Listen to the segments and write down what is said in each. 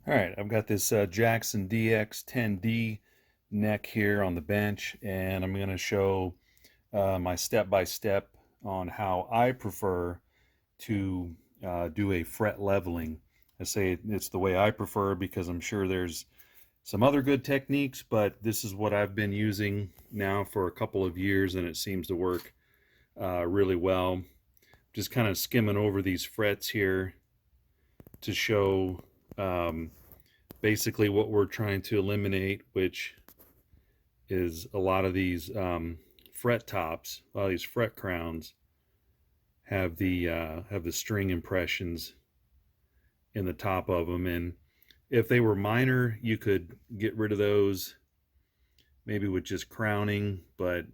All right, I've got this Jackson DX10D neck here on the bench, and I'm going to show my step-by-step on how I prefer to do a fret leveling. I say it's the way I prefer because I'm sure there's some other good techniques, but this is what I've been using now for a couple of years, and it seems to work really well. Just kind of skimming over these frets here to show basically what we're trying to eliminate, which is a lot of these fret tops, a lot of these fret crowns have the string impressions in the top of them, and if they were minor, you could get rid of those maybe with just crowning, but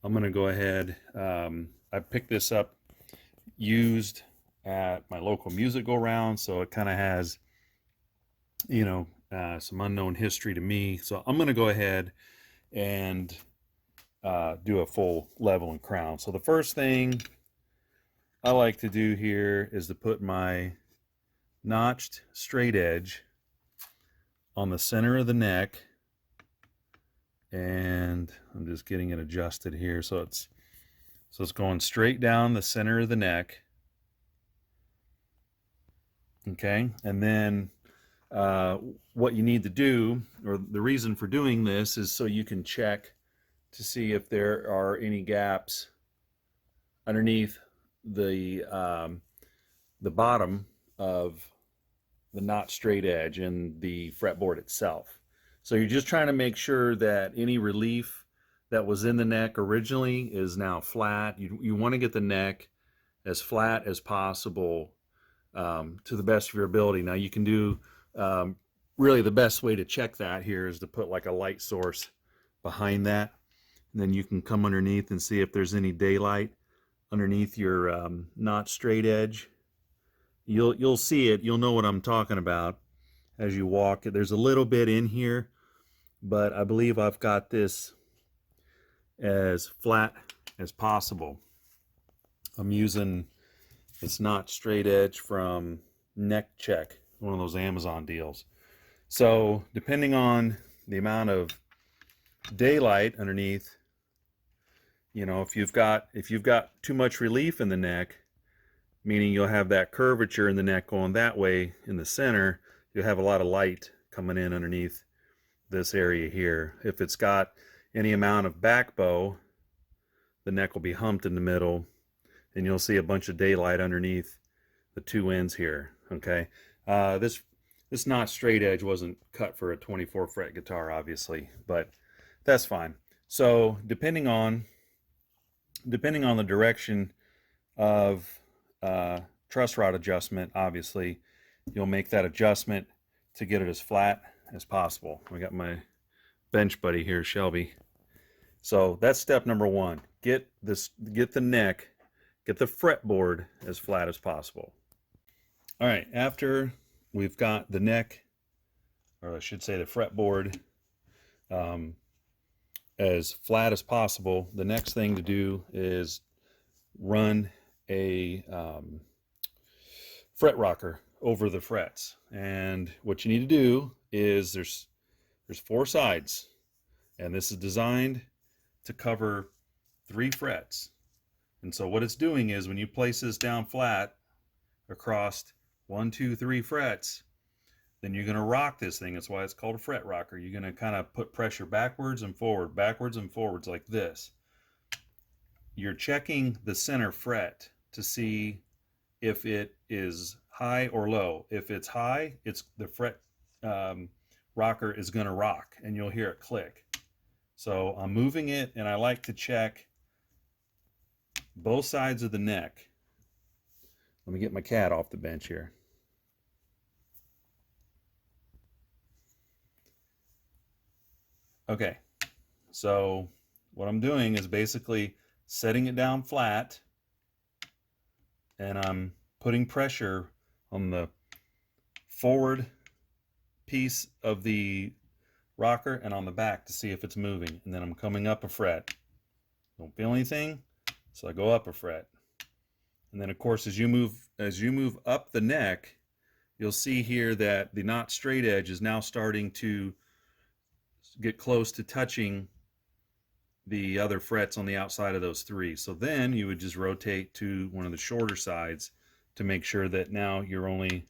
I'm going to go ahead. I picked this up used at my local music go round, so it kind of has, you know, some unknown history to me. So I'm going to go ahead and do a full level and crown. So the first thing I like to do here is to put my notched straight edge on the center of the neck, and I'm just getting it adjusted here so it's going straight down the center of the neck. Okay, and then what you need to do, or the reason for doing this, is so you can check to see if there are any gaps underneath the bottom of the not straight edge in the fretboard itself. So you're just trying to make sure that any relief that was in the neck originally is now flat. You want to get the neck as flat as possible to the best of your ability. Now you can do really the best way to check that here is to put like a light source behind that, and then you can come underneath and see if there's any daylight underneath your not straight edge. You'll see it. You'll know what I'm talking about as you walk. There's a little bit in here, but I believe I've got this as flat as possible. I'm using this not straight edge from Neck Check, one of those Amazon deals. So depending on the amount of daylight underneath, you know, if you've got too much relief in the neck, meaning you'll have that curvature in the neck going that way in the center, you'll have a lot of light coming in underneath this area here. If it's got any amount of back bow, the neck will be humped in the middle, and you'll see a bunch of daylight underneath the two ends here. Okay, this not straight edge wasn't cut for a 24 fret guitar, obviously, but that's fine. So depending on the direction of truss rod adjustment, obviously you'll make that adjustment to get it as flat as possible. I got my bench buddy here, Shelby. So that's step number one. Get the neck, get the fretboard as flat as possible. All right, after we've got the neck, or I should say the fretboard, as flat as possible, the next thing to do is run a fret rocker over the frets. And what you need to do is there's four sides, and this is designed to cover 3 frets. And so what it's doing is when you place this down flat across 1, 2, 3 frets, then you're going to rock this thing. That's why it's called a fret rocker. You're going to kind of put pressure backwards and forwards like this. You're checking the center fret to see if it is high or low. If it's high, it's the fret rocker is going to rock, and you'll hear it click. So I'm moving it, and I like to check both sides of the neck. Let me get my cat off the bench here. Okay, so what I'm doing is basically setting it down flat, and I'm putting pressure on the forward piece of the rocker and on the back to see if it's moving, and then I'm coming up a fret. Don't feel anything, so I go up a fret. And then of course as you move up the neck, you'll see here that the not straight edge is now starting to get close to touching the other frets on the outside of those three. So then you would just rotate to one of the shorter sides to make sure that now you're only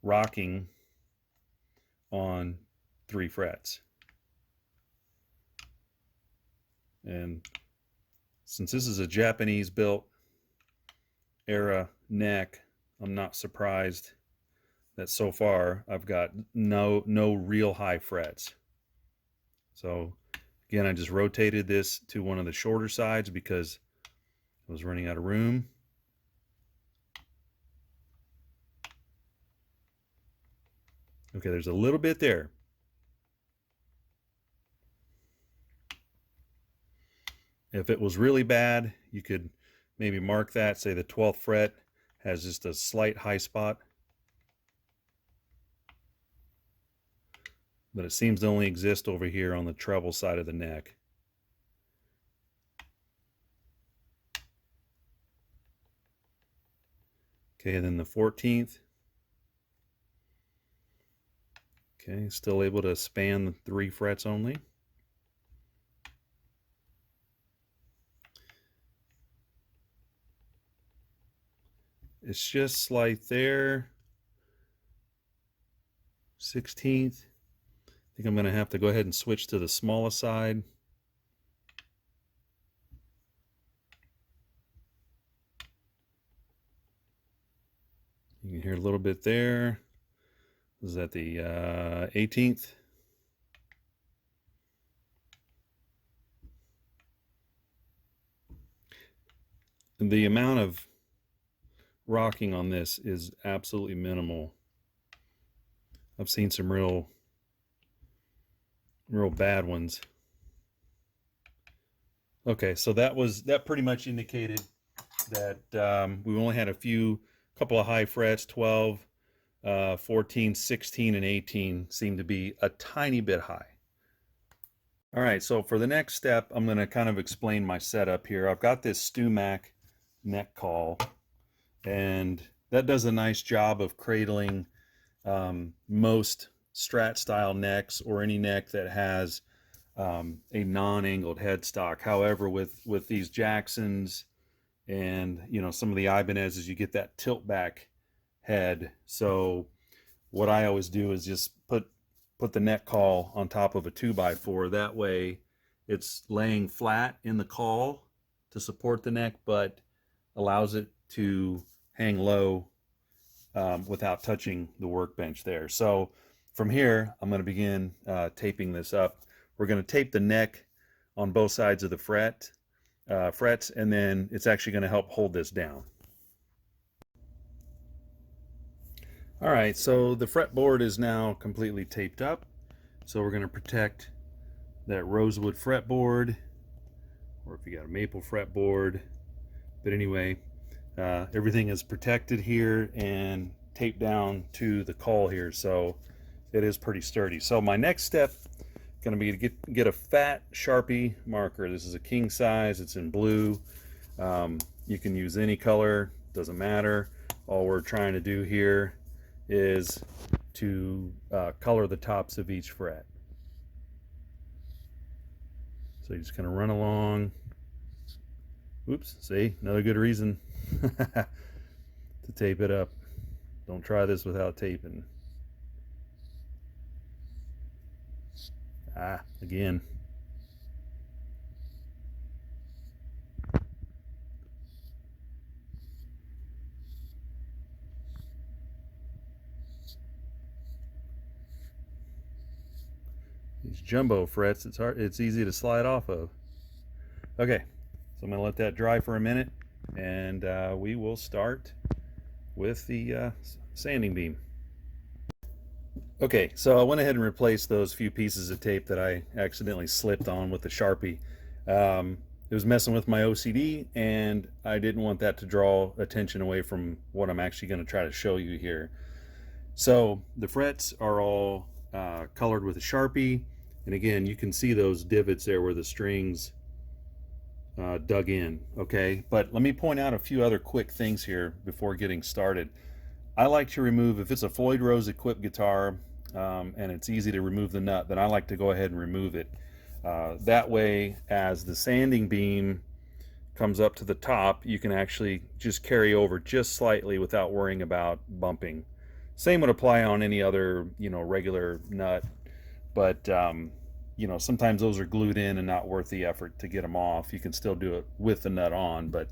rocking on 3 frets. And since this is a Japanese built era neck, I'm not surprised that so far I've got no real high frets. So again, I just rotated this to one of the shorter sides because I was running out of room. Okay, there's a little bit there. If it was really bad, you could maybe mark that, say the 12th fret has just a slight high spot. But it seems to only exist over here on the treble side of the neck. Okay, and then the 14th. Okay, still able to span the 3 frets only. It's just slight there. 16th. I think I'm going to have to go ahead and switch to the smallest side. You can hear a little bit there. This is at the 18th. And the amount of rocking on this is absolutely minimal. I've seen some real bad ones. Okay, so that pretty much indicated that we only had couple of high frets. 12, 14, 16, and 18 seem to be a tiny bit high. All right, so for the next step, I'm going to kind of explain my setup here. I've got this StewMac neck call, and that does a nice job of cradling most Strat style necks or any neck that has a non-angled headstock. However, with these Jacksons and some of the Ibanez's, you get that tilt back head. So what I always do is just put the neck call on top of a 2x4. That way it's laying flat in the call to support the neck, but allows it to hang low without touching the workbench there. So from here, I'm going to begin taping this up. We're going to tape the neck on both sides of the frets, and then it's actually going to help hold this down. All right, so the fretboard is now completely taped up. So we're going to protect that rosewood fretboard, or if you got a maple fretboard. But anyway, everything is protected here and taped down to the call here, so it is pretty sturdy. So my next step is going to be to get a fat Sharpie marker. This is a king size. It's in blue. You can use any color, doesn't matter. All we're trying to do here is to color the tops of each fret. So you're just going to run along. Oops, see, another good reason to tape it up. Don't try this without taping. Again. These jumbo frets, it's easy to slide off of. Okay, so I'm going to let that dry for a minute, and we will start with the sanding beam. Okay, so I went ahead and replaced those few pieces of tape that I accidentally slipped on with the Sharpie. It was messing with my OCD, and I didn't want that to draw attention away from what I'm actually going to try to show you here. So the frets are all colored with a Sharpie, and again, you can see those divots there where the strings dug in. Okay, but let me point out a few other quick things here before getting started. I like to remove, if it's a Floyd Rose equipped guitar and it's easy to remove the nut, then I like to go ahead and remove it. That way, as the sanding beam comes up to the top, you can actually just carry over just slightly without worrying about bumping. Same would apply on any other, regular nut, but sometimes those are glued in and not worth the effort to get them off. You can still do it with the nut on, but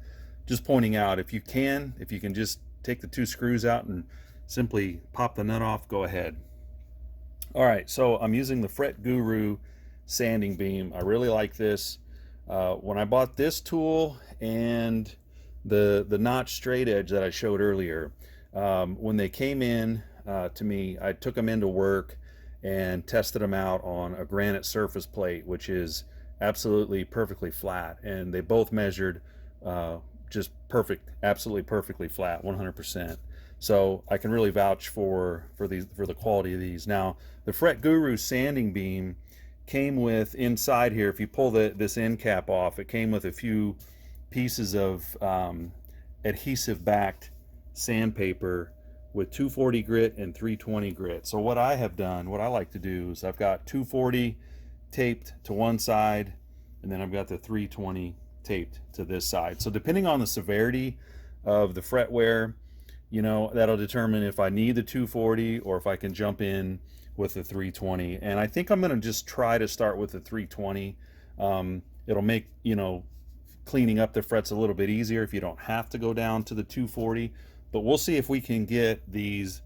just pointing out, if you can just take the 2 screws out and simply pop the nut off, go ahead. All right, so I'm using the Fret Guru sanding beam. I really like this. When I bought this tool and the notch straight edge that I showed earlier, when they came in to me, I took them into work and tested them out on a granite surface plate, which is absolutely perfectly flat, and they both measured just perfect, absolutely perfectly flat, 100%. So I can really vouch for the quality of these. Now, the Fret Guru sanding beam came with, inside here, if you pull this end cap off, it came with a few pieces of adhesive backed sandpaper with 240 grit and 320 grit. So what I have done, what I like to do, is I've got 240 taped to one side, and then I've got the 320 taped to this side. So depending on the severity of the fret wear, that'll determine if I need the 240 or if I can jump in with the 320. And I think I'm going to just try to start with the 320. It'll make cleaning up the frets a little bit easier if you don't have to go down to the 240. But we'll see if we can get these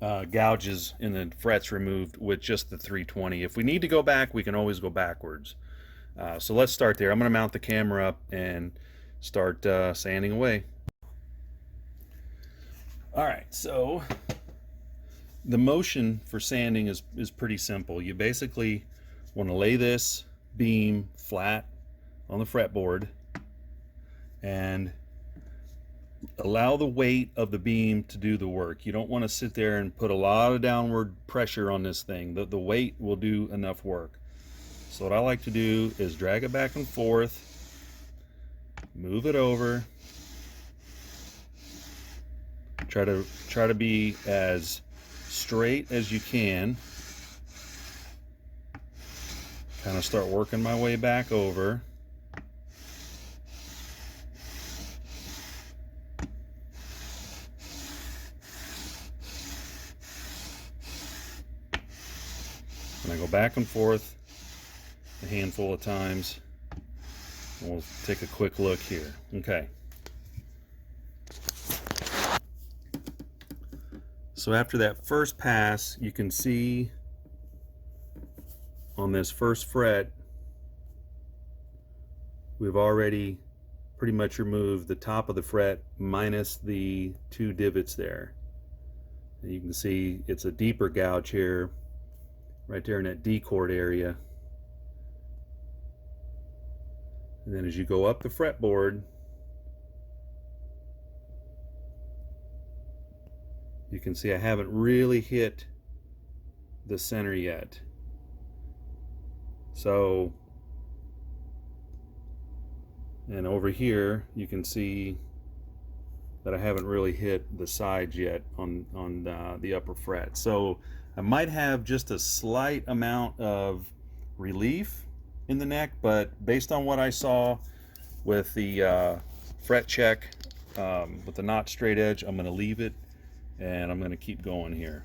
gouges in the frets removed with just the 320. If we need to go back, we can always go backwards. So let's start there. I'm going to mount the camera up and start sanding away. All right, so the motion for sanding is pretty simple. You basically want to lay this beam flat on the fretboard and allow the weight of the beam to do the work. You don't want to sit there and put a lot of downward pressure on this thing. The weight will do enough work. So what I like to do is drag it back and forth, move it over, try to be as straight as you can. Kind of start working my way back over. And I go back and forth a handful of times. And we'll take a quick look here. Okay. So after that first pass, you can see on this first fret, we've already pretty much removed the top of the fret minus the 2 divots there. And you can see it's a deeper gouge here, right there in that D chord area. And then as you go up the fretboard, you can see I haven't really hit the center yet. So, and over here you can see that I haven't really hit the sides yet on the upper fret. So I might have just a slight amount of relief in the neck, but based on what I saw with the fret check with the notch straight edge, I'm going to leave it and I'm going to keep going here.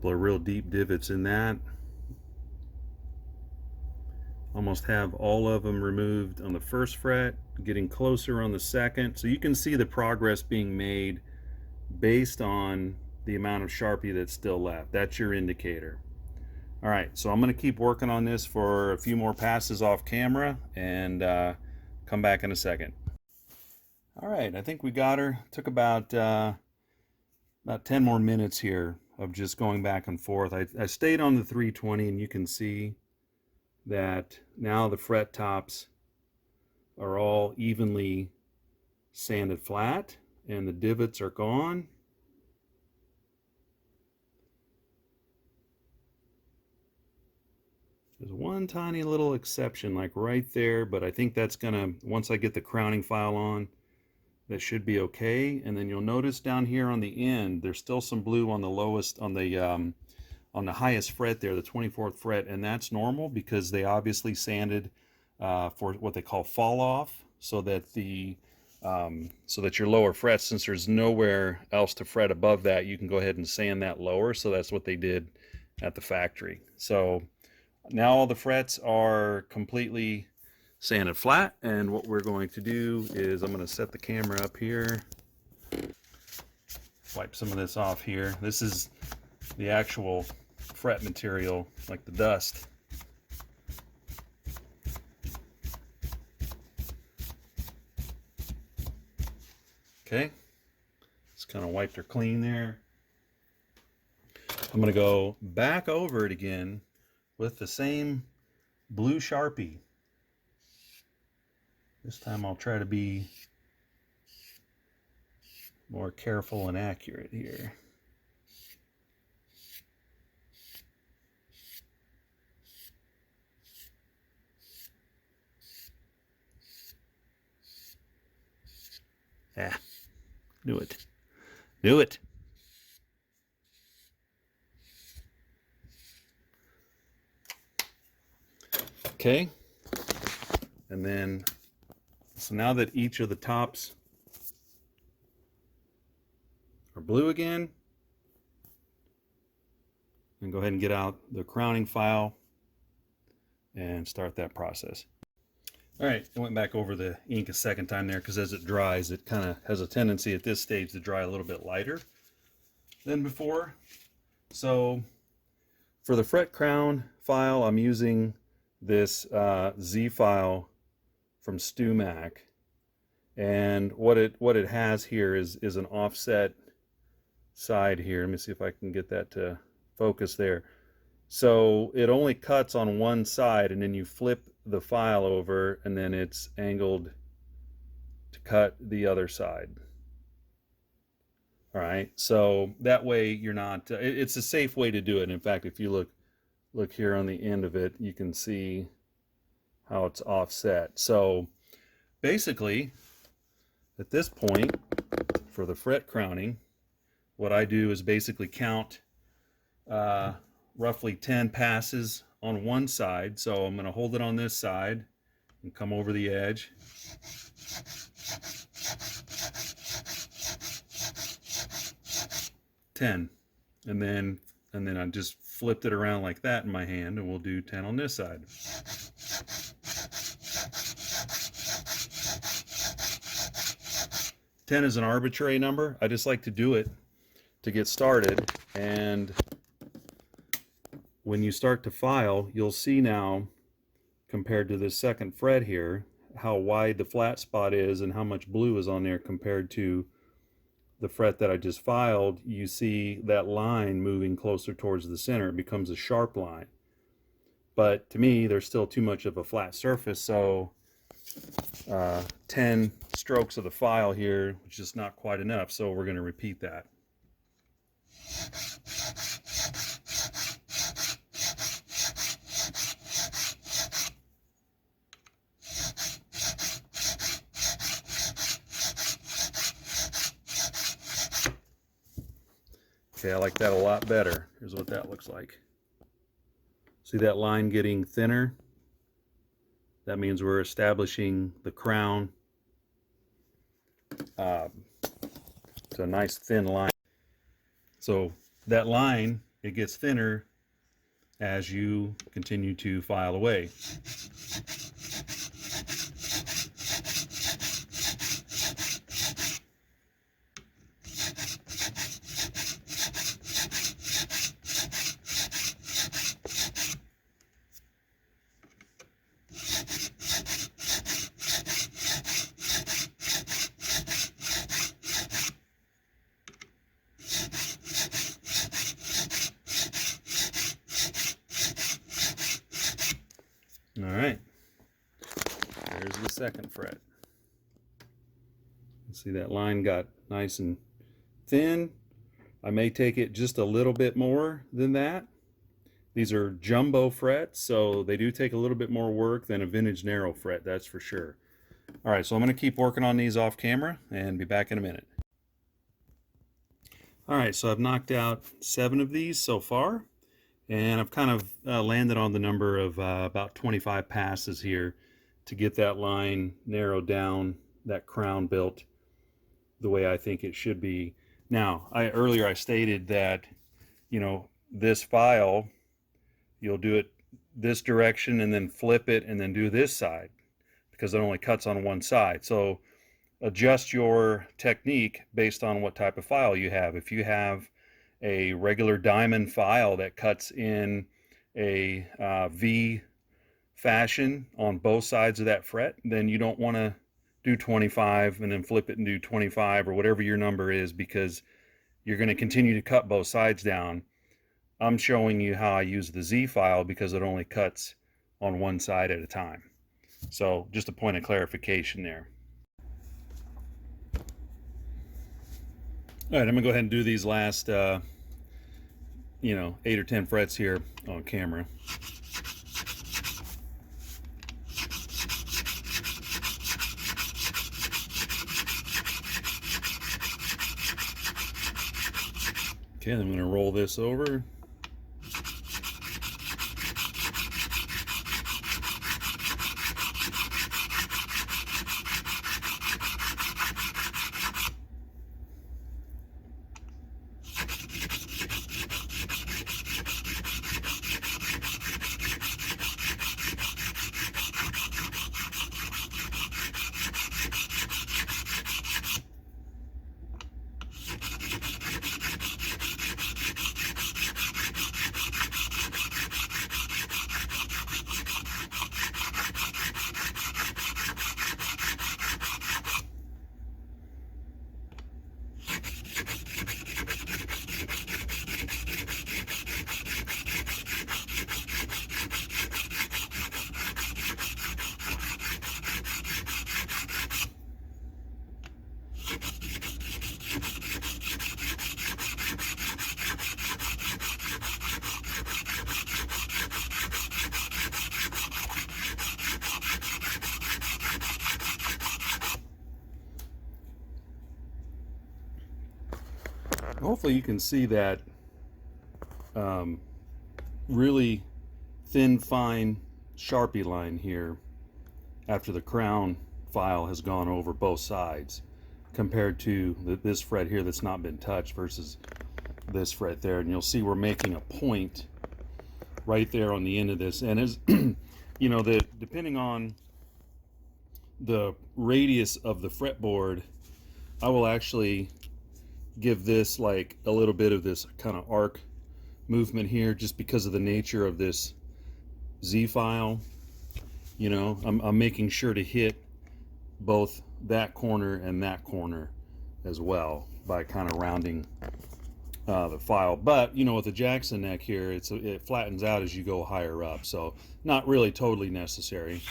couple of real deep divots in that. Almost have all of them removed on the first fret, getting closer on the second. So you can see the progress being made based on the amount of Sharpie that's still left. That's your indicator. All right, so I'm going to keep working on this for a few more passes off camera and come back in a second. All right, I think we got her. Took about 10 more minutes here of just going back and forth. I stayed on the 320, and you can see that now the fret tops are all evenly sanded flat and the divots are gone. There's one tiny little exception like right there, but I think that's gonna, once I get the crowning file on, that should be okay. And then you'll notice down here on the end there's still some blue on the lowest, on the highest fret there, the 24th fret, and that's normal because they obviously sanded for what they call fall off, so that your lower frets, since there's nowhere else to fret above that, you can go ahead and sand that lower. So that's what they did at the factory. So now all the frets are completely sanded flat, and what we're going to do is I'm going to set the camera up here, wipe some of this off here. This is the actual fret material, like the dust. Okay, just kind of wiped her clean there. I'm going to go back over it again with the same blue Sharpie. This time I'll try to be more careful and accurate here. Ah, knew it. Knew it. Okay. And then, so now that each of the tops are blue again, and go ahead and get out the crowning file and start that process. All right, I went back over the ink a second time there because as it dries, it kind of has a tendency at this stage to dry a little bit lighter than before. So for the fret crown file, I'm using this Z-File from StewMac, and what it has here is an offset side here. Let me see if I can get that to focus there. So it only cuts on one side, and then you flip the file over, and then it's angled to cut the other side. All right, so that way you're not, it's a safe way to do it. In fact, if you look here on the end of it, you can see how it's offset. So basically, at this point, for the fret crowning, what I do is basically count roughly 10 passes on one side. So I'm going to hold it on this side and come over the edge. "10," and then I just flipped it around like that in my hand, and we'll do 10 on this side. "10" is an arbitrary number. I just like to do it to get started, and when you start to file, you'll see now, compared to this second fret here, how wide the flat spot is and how much blue is on there compared to the fret that I just filed. You see that line moving closer towards the center. It becomes a sharp line. But to me, there's still too much of a flat surface, so 10 strokes of the file here, which is not quite enough, so we're going to repeat that. Okay, I like that a lot better. Here's what that looks like. See that line getting thinner? That means we're establishing the crown. It's a nice thin line. So that line it gets thinner as you continue to file away. All right, there's the second fret. See, that line got nice and thin. I may take it just a little bit more than that. These are jumbo frets, so they do take a little bit more work than a vintage narrow fret, that's for sure. All right, so I'm going to keep working on these off camera and be back in a minute. All right, so I've knocked out 7 of these so far, and I've kind of landed on the number of about 25 passes here to get that line narrowed down, that crown built the way I think it should be. Now, earlier I stated that, you know, this file, you'll do it this direction and then flip it and then do this side because it only cuts on one side. So adjust your technique based on what type of file you have. If you have a regular diamond file that cuts in a V fashion on both sides of that fret, then you don't want to do 25 and then flip it and do 25 or whatever your number is, because you're going to continue to cut both sides down. I'm showing you how I use the Z-File because it only cuts on one side at a time. So just a point of clarification there. All right, I'm gonna go ahead and do these last 8 or 10 frets here on camera. Okay, then I'm going to roll this over. Hopefully you can see that really thin, fine Sharpie line here after the crown file has gone over both sides, compared to this fret here that's not been touched versus this fret there. And you'll see we're making a point right there on the end of this. And as you know, depending on the radius of the fretboard, I will actually give this like a little bit of this kind of arc movement here, just because of the nature of this Z-File. You know, I'm making sure to hit both that corner and that corner as well by kind of rounding the file. But you know, with the Jackson neck here, it flattens out as you go higher up, so not really totally necessary.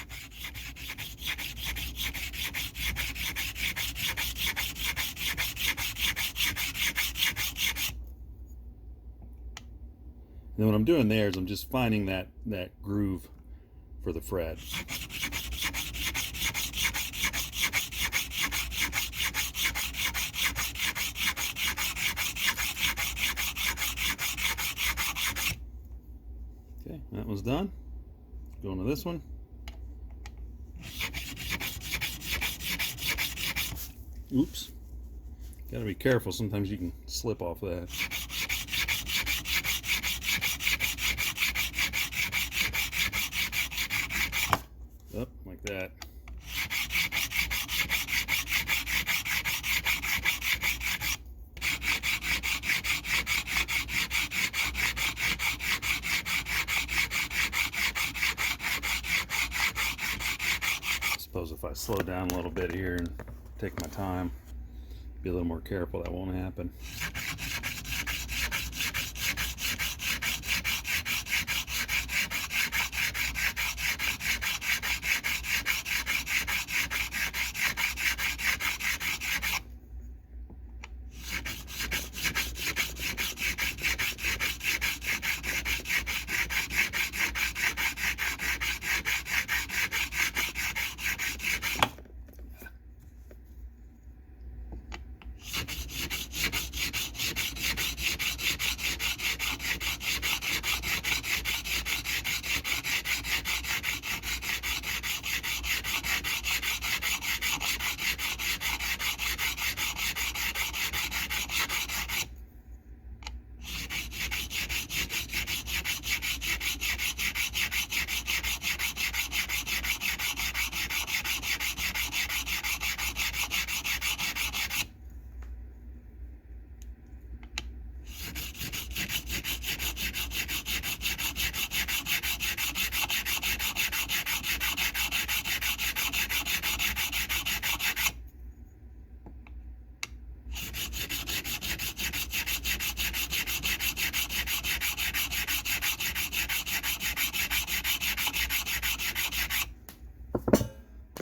And what I'm doing there is I'm just finding that groove for the fret. Okay, that was done. Going to this one. Oops. Gotta be careful, sometimes you can slip off that. that. I suppose if I slow down a little bit here and take my time, be a little more careful, that won't happen.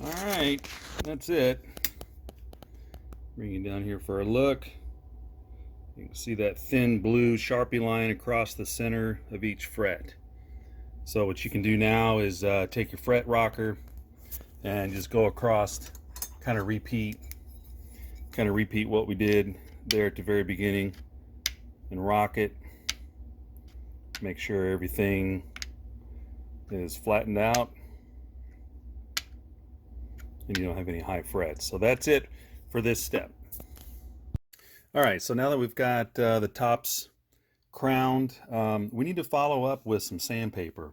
Alright, that's it. Bring you down here for a look. You can see that thin blue Sharpie line across the center of each fret. So what you can do now is take your fret rocker and just go across, kind of repeat what we did there at the very beginning, and rock it. Make sure everything is flattened out and you don't have any high frets. So that's it for this step. All right, so now that we've got the tops crowned, we need to follow up with some sandpaper.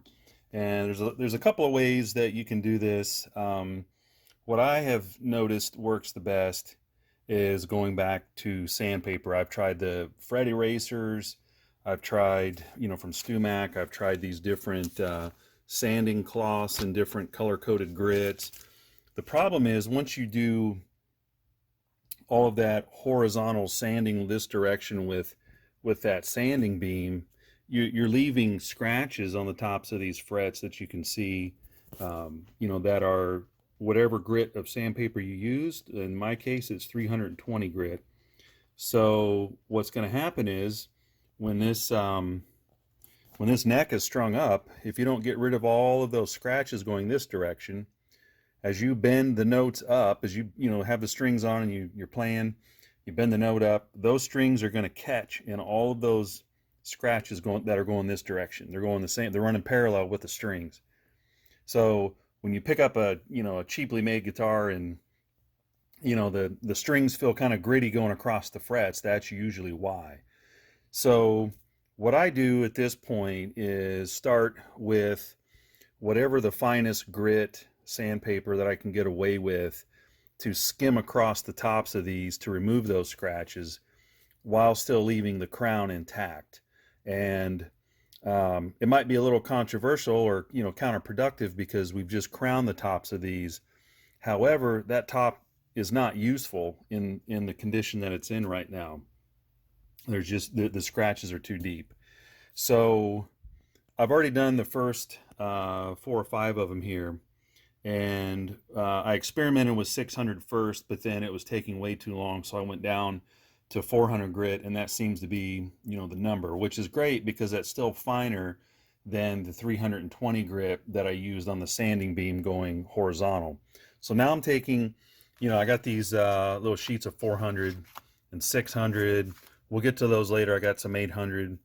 And there's a couple of ways that you can do this. What I have noticed works the best is going back to sandpaper. I've tried the fret erasers. I've tried, from StewMac, I've tried these different sanding cloths and different color-coded grits. The problem is once you do all of that horizontal sanding this direction with that sanding beam, you're leaving scratches on the tops of these frets that you can see, that are whatever grit of sandpaper you used. In my case, it's 320 grit. So what's going to happen is when this neck is strung up, if you don't get rid of all of those scratches going this direction, as you bend the notes up, as you have the strings on and you're playing, you bend the note up, those strings are going to catch in all of those scratches that are going this direction. They're going the same, they're running parallel with the strings. So when you pick up a cheaply made guitar and the strings feel kind of gritty going across the frets, that's usually why. So what I do at this point is start with whatever the finest grit sandpaper that I can get away with to skim across the tops of these to remove those scratches while still leaving the crown intact. And it might be a little controversial or counterproductive because we've just crowned the tops of these. However, that top is not useful in the condition that it's in right now. There's just the scratches are too deep. So I've already done the first 4 or 5 of them here, and I experimented with 600 first, but then it was taking way too long, so I went down to 400 grit, and that seems to be the number, which is great because that's still finer than the 320 grit that I used on the sanding beam going horizontal. So now I'm taking, I got these little sheets of 400 and 600. We'll get to those later. I got some 800.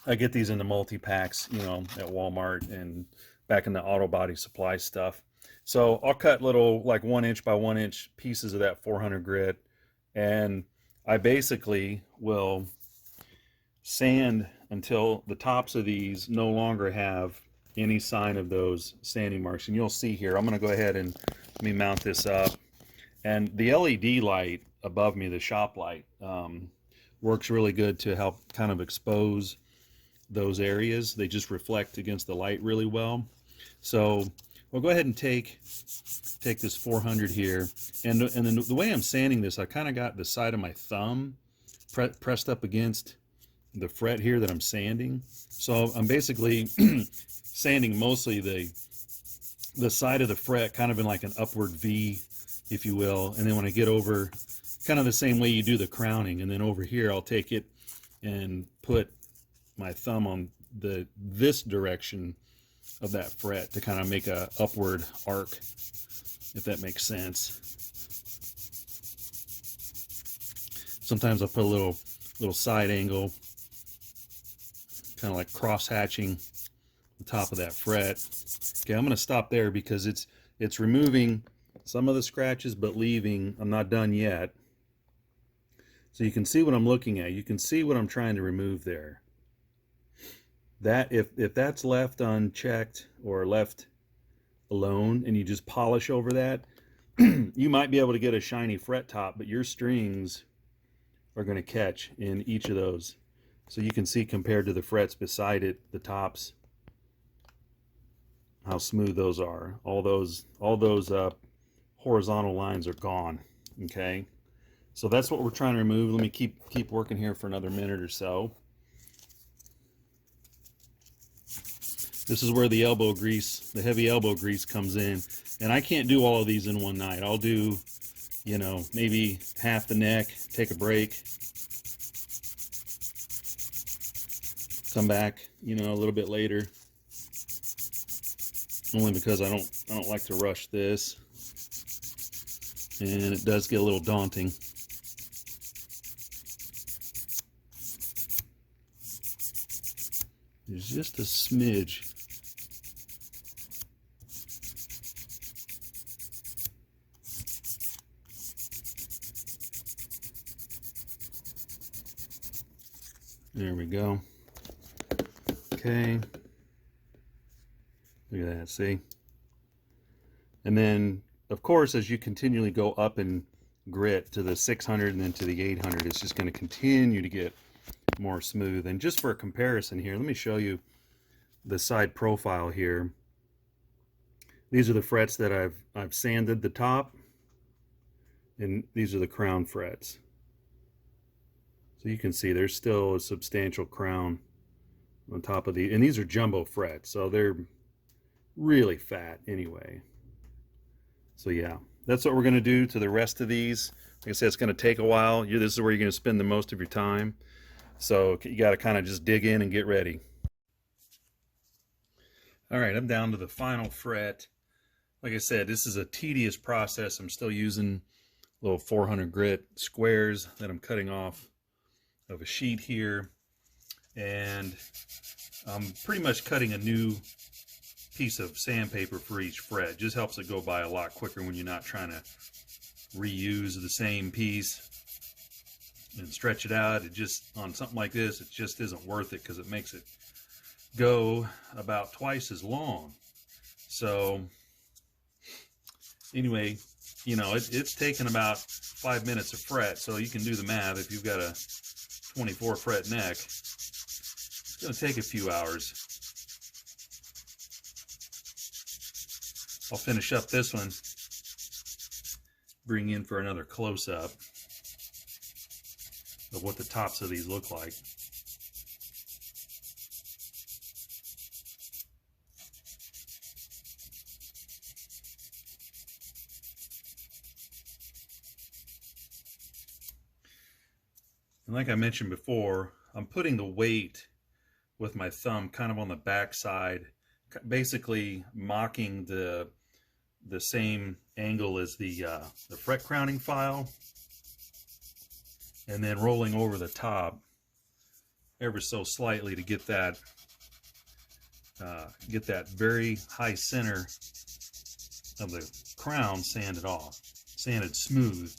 I get these in the multi-packs, at Walmart and back in the auto body supply stuff. So I'll cut little like 1 inch by 1 inch pieces of that 400 grit, and I basically will sand until the tops of these no longer have any sign of those sanding marks. And you'll see here, I'm going to go ahead and let me mount this up. And the LED light above me, the shop light, works really good to help kind of expose those areas. They just reflect against the light really well. So we'll go ahead and take this 400 here, and then the way I'm sanding this, I kind of got the side of my thumb pressed up against the fret here that I'm sanding. So I'm basically sanding mostly the side of the fret, kind of in like an upward V, if you will. And then when I get over, kind of the same way you do the crowning, and then over here I'll take it and put my thumb on this direction of that fret to kind of make a upward arc, if that makes sense. Sometimes I'll put a little side angle, kind of like cross hatching the top of that fret. Okay, I'm going to stop there because it's removing some of the scratches, but leaving, I'm not done yet. So you can see what I'm looking at. You can see what I'm trying to remove there. That if that's left unchecked or left alone and you just polish over that, you might be able to get a shiny fret top, but your strings are going to catch in each of those. So you can see, compared to the frets beside it, the tops, how smooth those are. All those horizontal lines are gone. Okay, so that's what we're trying to remove. Let me keep working here for another minute or so. This is where the elbow grease, the heavy elbow grease, comes in. And I can't do all of these in one night. I'll do, you know, maybe half the neck, take a break, come back, you know, a little bit later. Only because I don't like to rush this. And it does get a little daunting. There's just a smidge. There we go. Okay. Look at that, see? And then, of course, as you continually go up in grit to the 600 and then to the 800, it's just going to continue to get more smooth. And just for a comparison here, let me show you the side profile here. These are the frets that I've sanded the top, and these are the crown frets. So you can see there's still a substantial crown on top of and these are jumbo frets, so they're really fat anyway. So yeah, that's what we're going to do to the rest of these. Like I said, it's going to take a while. This is where you're going to spend the most of your time. So you got to kind of just dig in and get ready. All right, I'm down to the final fret. Like I said, this is a tedious process. I'm still using little 400 grit squares that I'm cutting off of a sheet here, and I'm pretty much cutting a new piece of sandpaper for each fret. Just helps it go by a lot quicker when you're not trying to reuse the same piece and stretch it out. It just, on something like this, it just isn't worth it because it makes it go about twice as long. So anyway, you know, it's taken about 5 minutes a fret, so you can do the math. If you've got a 24 fret neck, it's going to take a few hours. I'll finish up this one, bring in for another close-up of what the tops of these look like. And like I mentioned before, I'm putting the weight with my thumb kind of on the back side, basically mocking the same angle as the fret crowning file, and then rolling over the top ever so slightly to get that very high center of the crown sanded off, sanded smooth.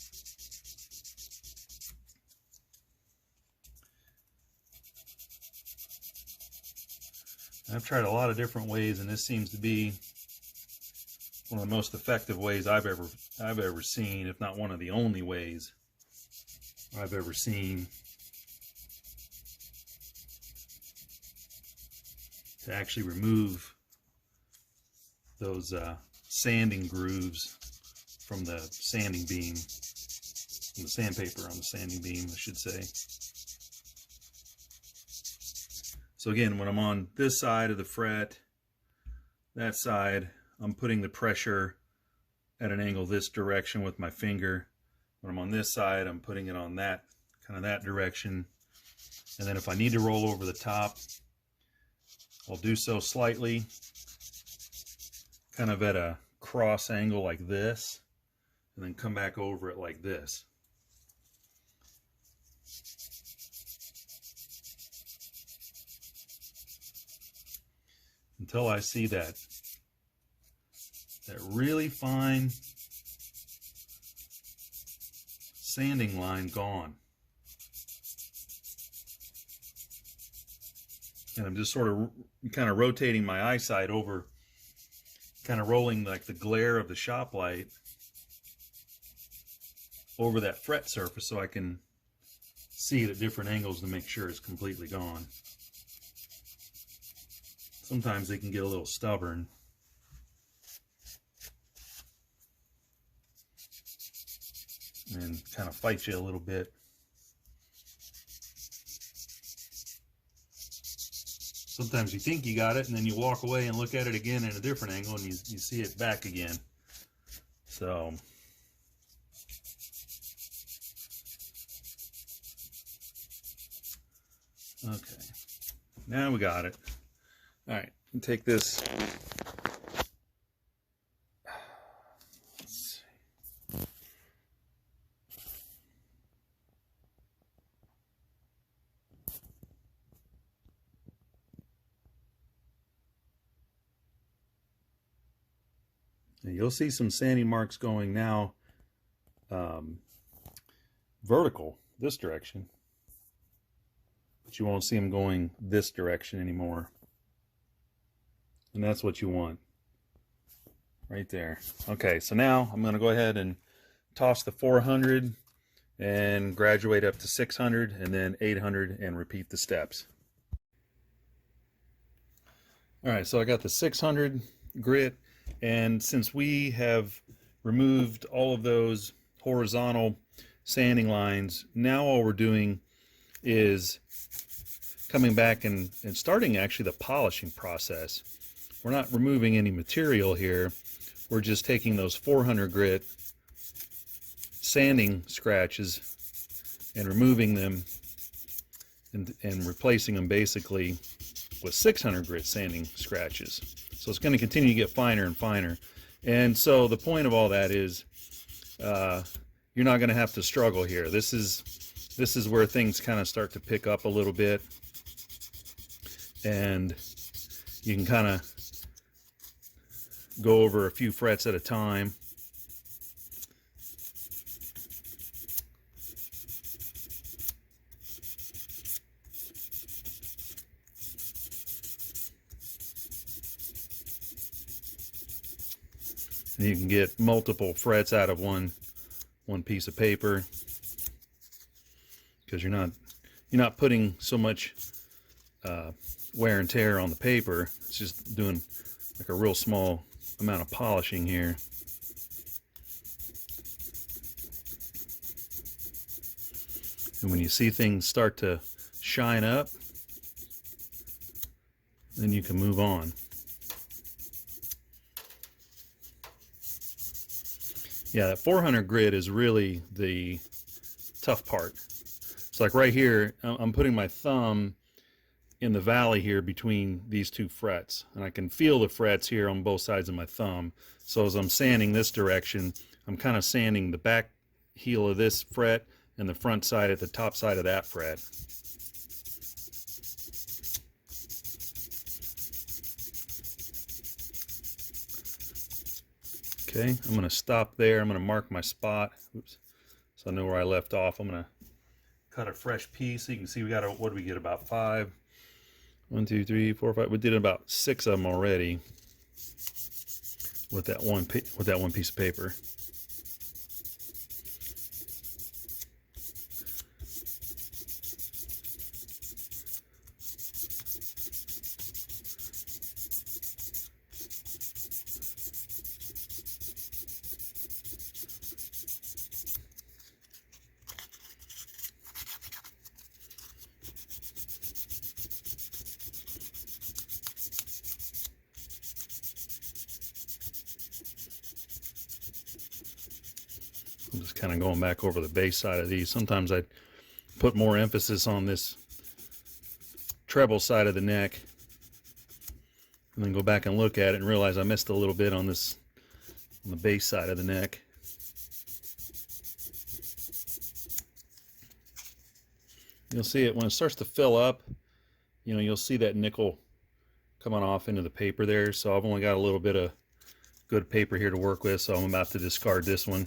I've tried a lot of different ways, and this seems to be one of the most effective ways I've ever seen, if not one of the only ways I've ever seen to actually remove those sanding grooves from the sanding beam, from the sandpaper on the sanding beam, I should say. So again, when I'm on this side of the fret, that side, I'm putting the pressure at an angle this direction with my finger. When I'm on this side, I'm putting it on that, kind of that direction. And then if I need to roll over the top, I'll do so slightly, kind of at a cross angle like this, and then come back over it like this. Until I see that really fine sanding line gone. And I'm just sort of kind of rotating my eyesight over, kind of rolling like the glare of the shop light over that fret surface so I can see it at different angles to make sure it's completely gone. Sometimes they can get a little stubborn. And kind of fight you a little bit. Sometimes you think you got it, and then you walk away and look at it again in a different angle, and you see it back again. So, okay, now we got it. All right, take this. And you'll see some sanding marks going now vertical, this direction. But you won't see them going this direction anymore. And that's what you want. Right there. Okay, so now I'm going to go ahead and toss the 400 and graduate up to 600 and then 800 and repeat the steps. All right, so I got the 600 grit. And since we have removed all of those horizontal sanding lines, now all we're doing is coming back and starting actually the polishing process. We're not removing any material here. We're just taking those 400 grit sanding scratches and removing them and replacing them basically with 600 grit sanding scratches. So it's going to continue to get finer and finer. And so the point of all that is you're not going to have to struggle here. This is where things kind of start to pick up a little bit. And you can kind of go over a few frets at a time. And you can get multiple frets out of one piece of paper, because you're not putting so much wear and tear on the paper. It's just doing like a real small amount of polishing here. And when you see things start to shine up, then you can move on. Yeah, that 400 grit is really the tough part. It's like right here, I'm putting my thumb in the valley here between these two frets, and I can feel the frets here on both sides of my thumb. So as I'm sanding this direction, I'm kind of sanding the back heel of this fret and the front side at the top side of that fret. Okay, I'm going to stop there. I'm going to mark my spot. Oops. So I know where I left off. I'm going to cut a fresh piece. So you can see we got, what do we get, about 5 1, 2, 3, 4, 5. We did about 6 of them already with that one piece of paper. I'm just kind of going back over the base side of these. Sometimes I put more emphasis on this treble side of the neck and then go back and look at it and realize I missed a little bit on the base side of the neck. You'll see it when it starts to fill up, you know, you'll see that nickel coming off into the paper there. So I've only got a little bit of good paper here to work with, so I'm about to discard this one.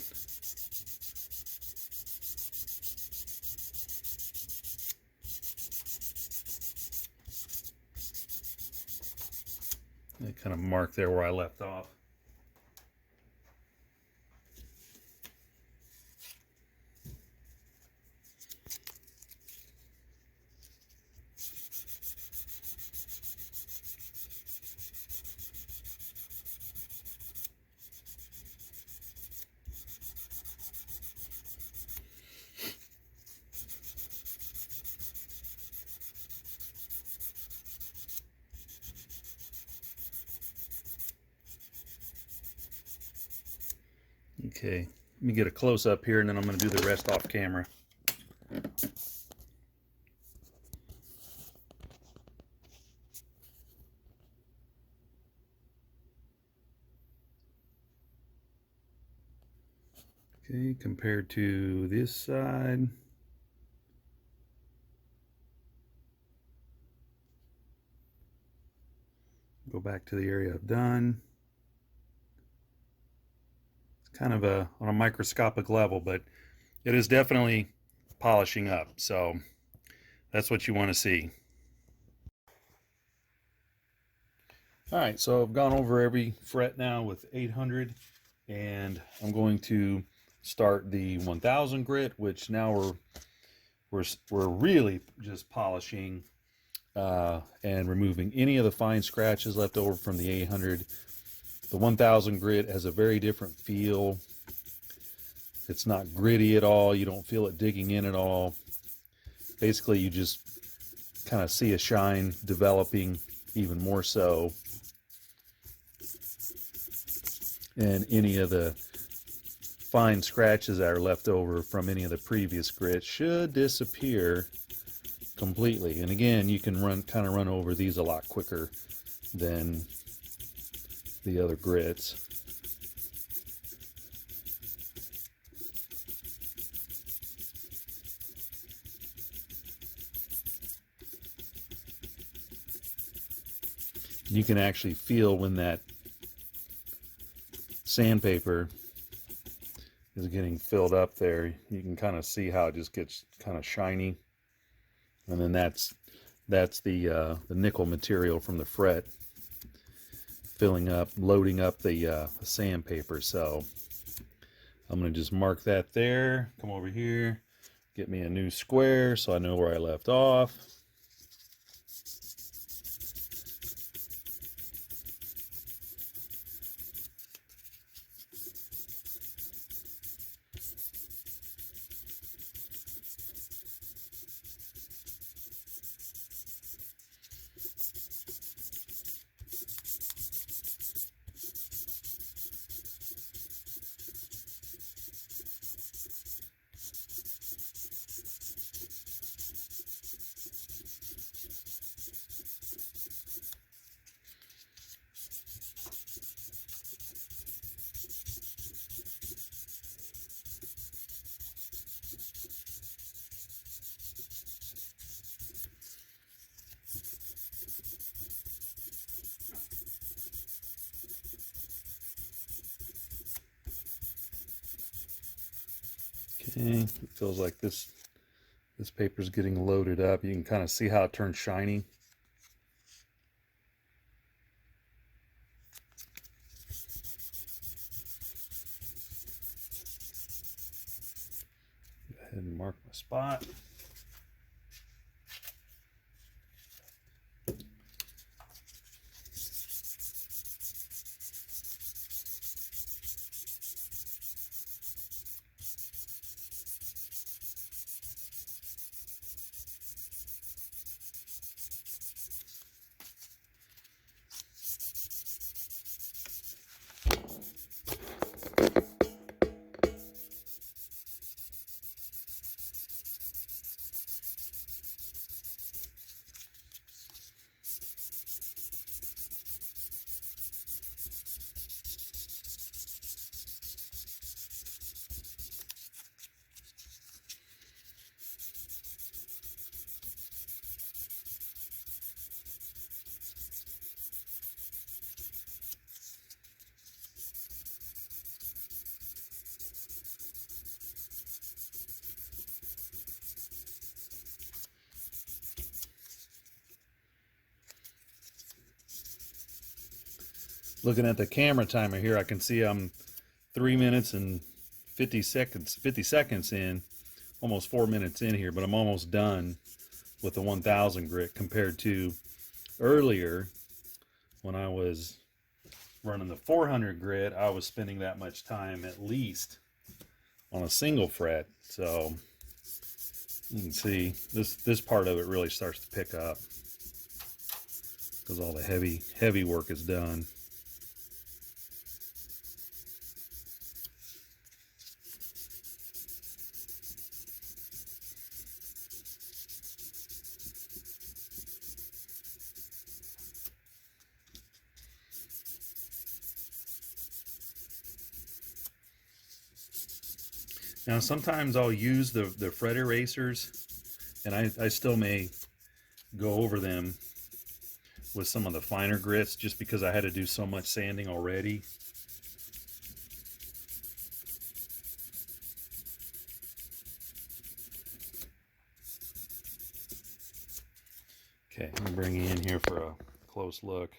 I kind of mark there where I left off. Okay, let me get a close up here and then I'm going to do the rest off camera. Okay, compared to this side. Go back to the area I've done. Kind of on a microscopic level, but it is definitely polishing up, so that's what you want to see. All right, so I've gone over every fret now with 800, and I'm going to start the 1000 grit, which now we're really just polishing and removing any of the fine scratches left over from the 800. The 1000 grit has a very different feel. It's not gritty at all. You don't feel it digging in at all. Basically, you just kind of see a shine developing even more so. And any of the fine scratches that are left over from any of the previous grits should disappear completely. And again, you can kind of run over these a lot quicker than the other grits. You can actually feel when that sandpaper is getting filled up there. You can kind of see how it just gets kind of shiny, and then that's the nickel material from the fret filling up, loading up the sandpaper. So I'm going to just mark that there, come over here, get me a new square so I know where I left off. Okay, it feels like this paper is getting loaded up. You can kind of see how it turns shiny. Mark my spot. Looking at the camera timer here, I can see I'm 3 minutes and 50 seconds in, almost 4 minutes in here, but I'm almost done with the 1000 grit compared to earlier when I was running the 400 grit. I was spending that much time at least on a single fret. So you can see this part of it really starts to pick up because all the heavy work is done. Now sometimes I'll use the fret erasers, and I still may go over them with some of the finer grits just because I had to do so much sanding already. Okay, I'm bringing you in here for a close look.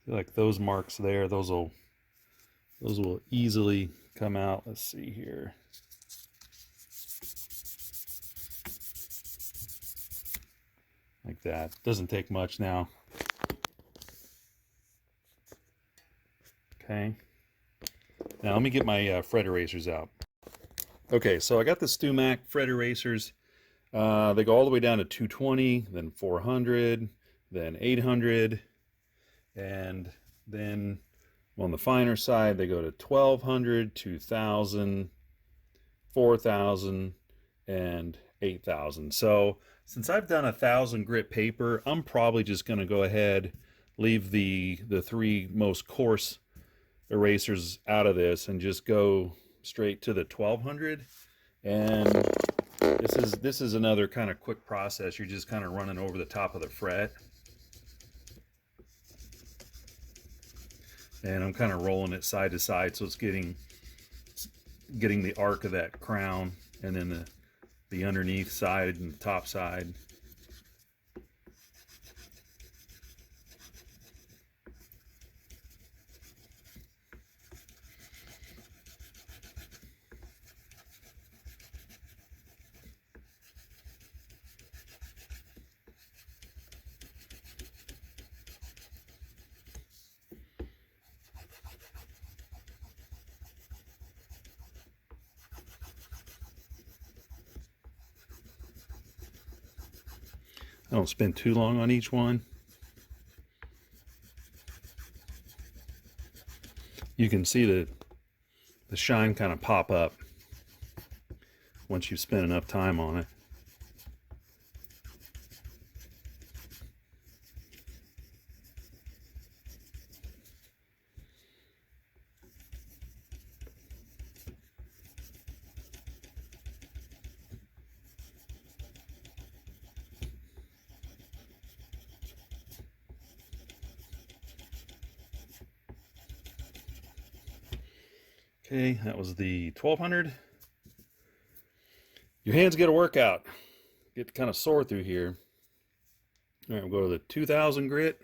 Like those marks there, those will easily come out. Let's see here. Like that. Doesn't take much now. Okay. Now let me get my fret erasers out. Okay, so I got the StewMac fret erasers. They go all the way down to 220, then 400, then 800, and then on the finer side, they go to 1200, 2000, 4000, and 8000. So since I've done 1000 grit paper, I'm probably just going to go ahead, leave the 3 most coarse erasers out of this and just go straight to the 1200. And this is another kind of quick process. You're just kind of running over the top of the fret. And I'm kind of rolling it side to side, so it's getting the arc of that crown, and then the underneath side and the top side. I don't spend too long on each one. You can see the shine kind of pop up once you've spent enough time on it. Okay, that was the 1200. Your hands get a workout. Get kind of sore through here. All right, we'll go to the 2000 grit.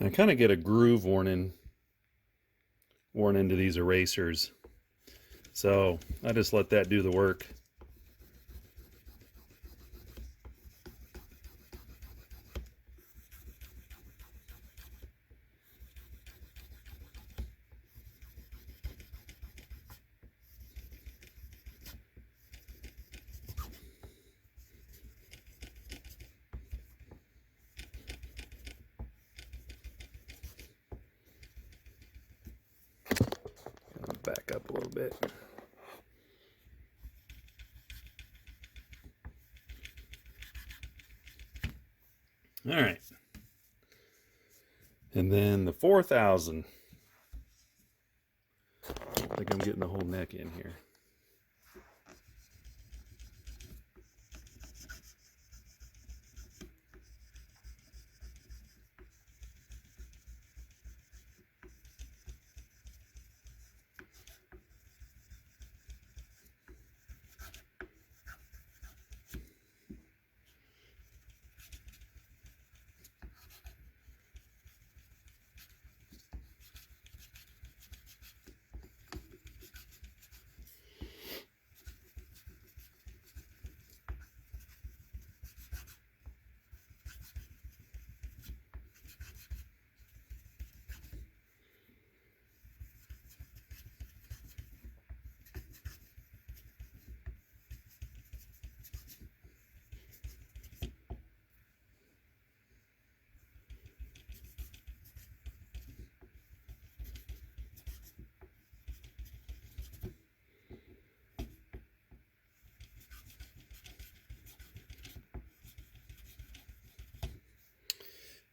And I kind of get a groove worn into these erasers. So I just let that do the work. Back up a little bit. All right. And then the 4000. I think I'm getting the whole neck in here.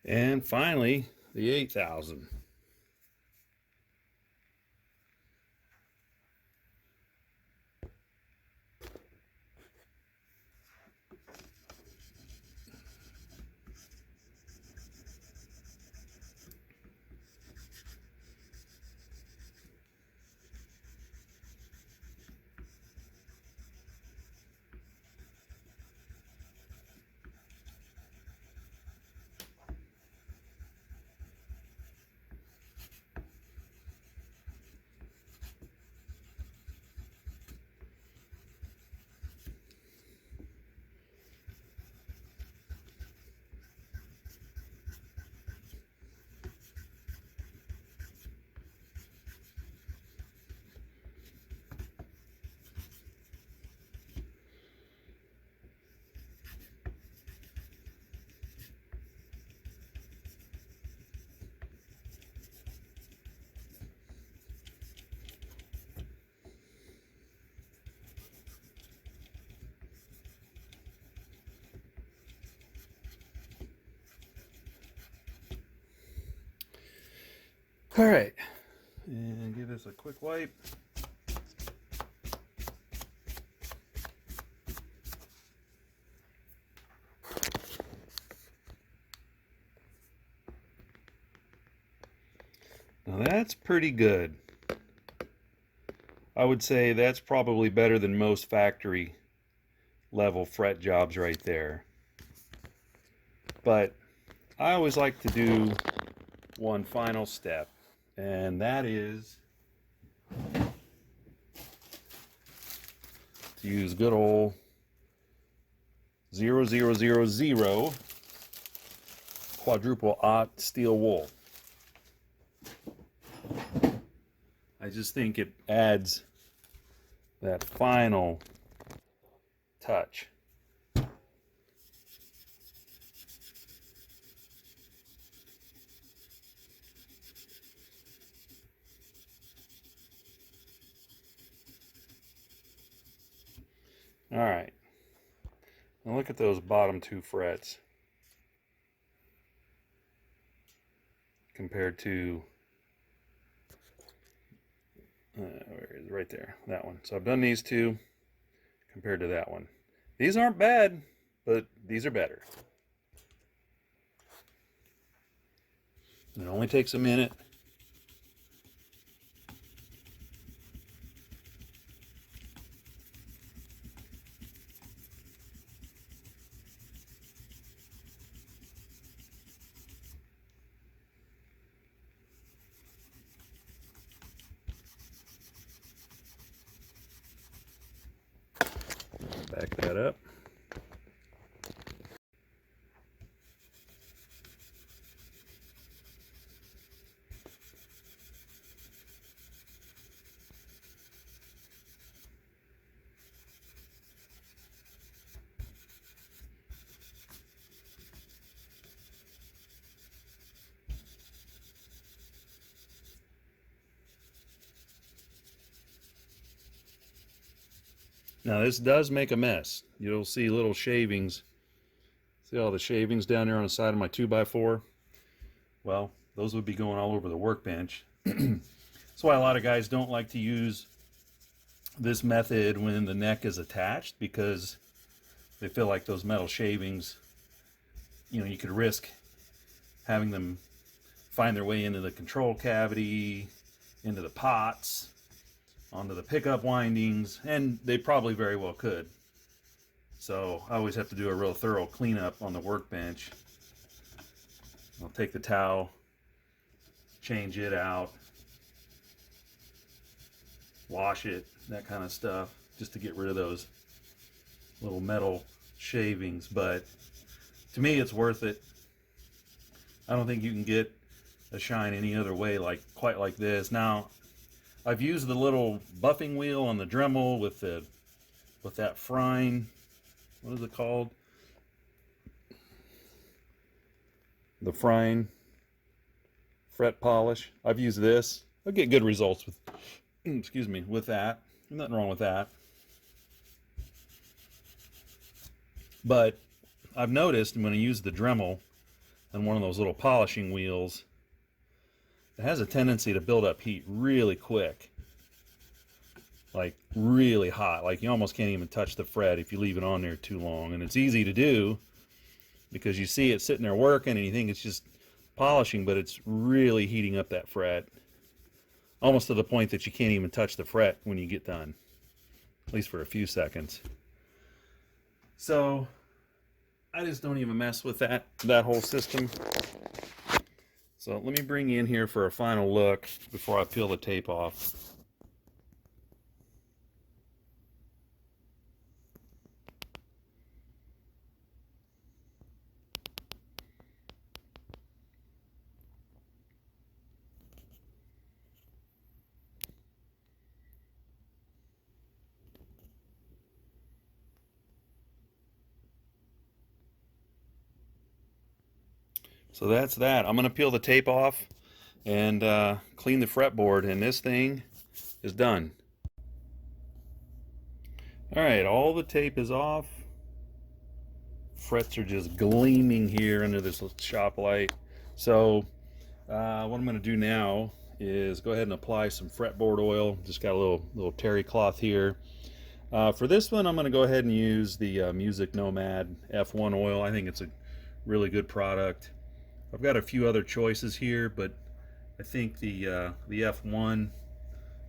And finally, the 8000. All right, and give this a quick wipe. Now that's pretty good. I would say that's probably better than most factory level fret jobs right there. But I always like to do one final step, and that is to use good old 0000 quadruple aught steel wool. I just think it adds that final touch. All right, now look at those bottom two frets compared to where is it? Right there, that one. So I've done these two compared to that one. These aren't bad, but these are better. It only takes a minute. Back that up. Now this does make a mess. You'll see little shavings. See all the shavings down there on the side of my 2x4? Well, those would be going all over the workbench. That's why a lot of guys don't like to use this method when the neck is attached, because they feel like those metal shavings, you could risk having them find their way into the control cavity, into the pots, onto the pickup windings, and they probably very well could. So I always have to do a real thorough cleanup on the workbench. I'll take the towel, change it out, wash it, that kind of stuff, just to get rid of those little metal shavings. But to me, it's worth it. I don't think you can get a shine any other way quite like this. Now, I've used the little buffing wheel on the Dremel with that Frine. What is it called? The Frine fret polish. I've used this. I get good results with, excuse me, with that. Nothing wrong with that. But I've noticed when I use the Dremel and one of those little polishing wheels, it has a tendency to build up heat really quick. Like really hot. Like you almost can't even touch the fret if you leave it on there too long. And it's easy to do because you see it sitting there working and you think it's just polishing, but it's really heating up that fret. Almost to the point that you can't even touch the fret when you get done. At least for a few seconds. So I just don't even mess with that whole system. So let me bring you in here for a final look before I peel the tape off. So that's that. I'm going to peel the tape off and clean the fretboard, and this thing is done. Alright, all the tape is off. Frets are just gleaming here under this shop light. So what I'm going to do now is go ahead and apply some fretboard oil. Just got a little terry cloth here. For this one, I'm going to go ahead and use the Music Nomad F1 oil. I think it's a really good product. I've got a few other choices here, but I think the F1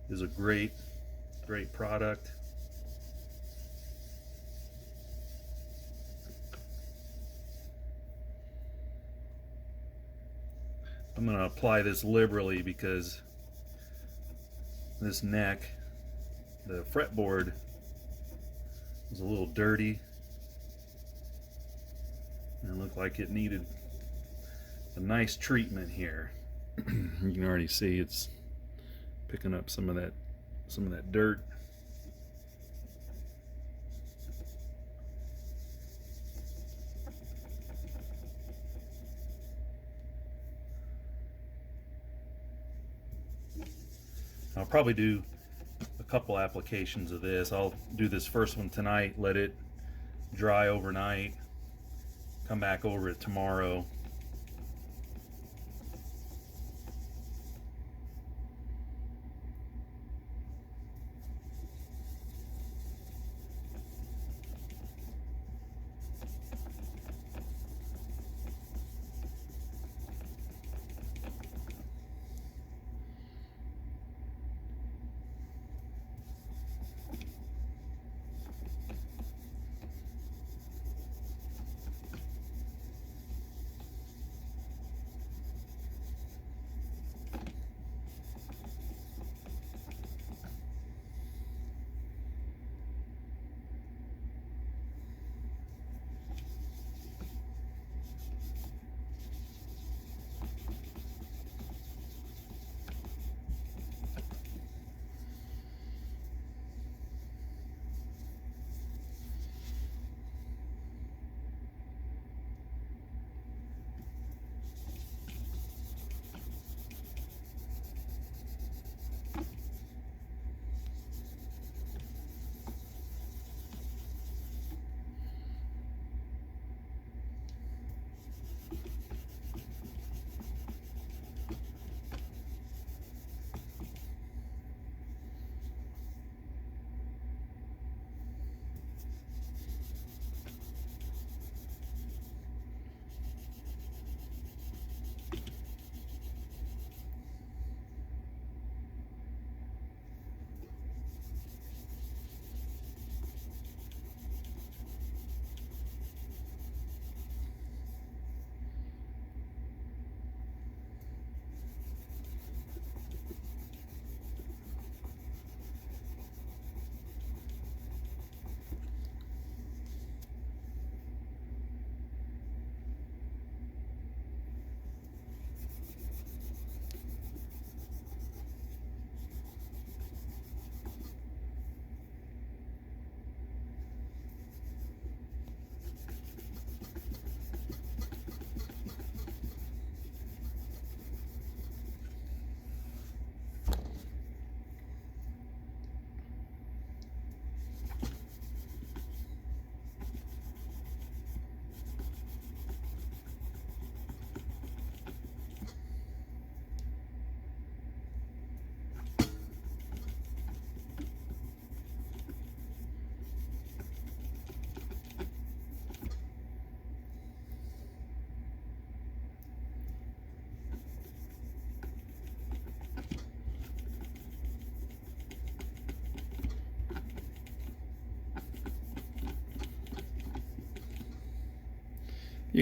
is a great product. I'm going to apply this liberally because this neck, the fretboard, is a little dirty and it looked like it needed a nice treatment here. You can already see it's picking up some of that dirt. I'll probably do a couple applications of this. I'll do this first one tonight, let it dry overnight, come back over it tomorrow.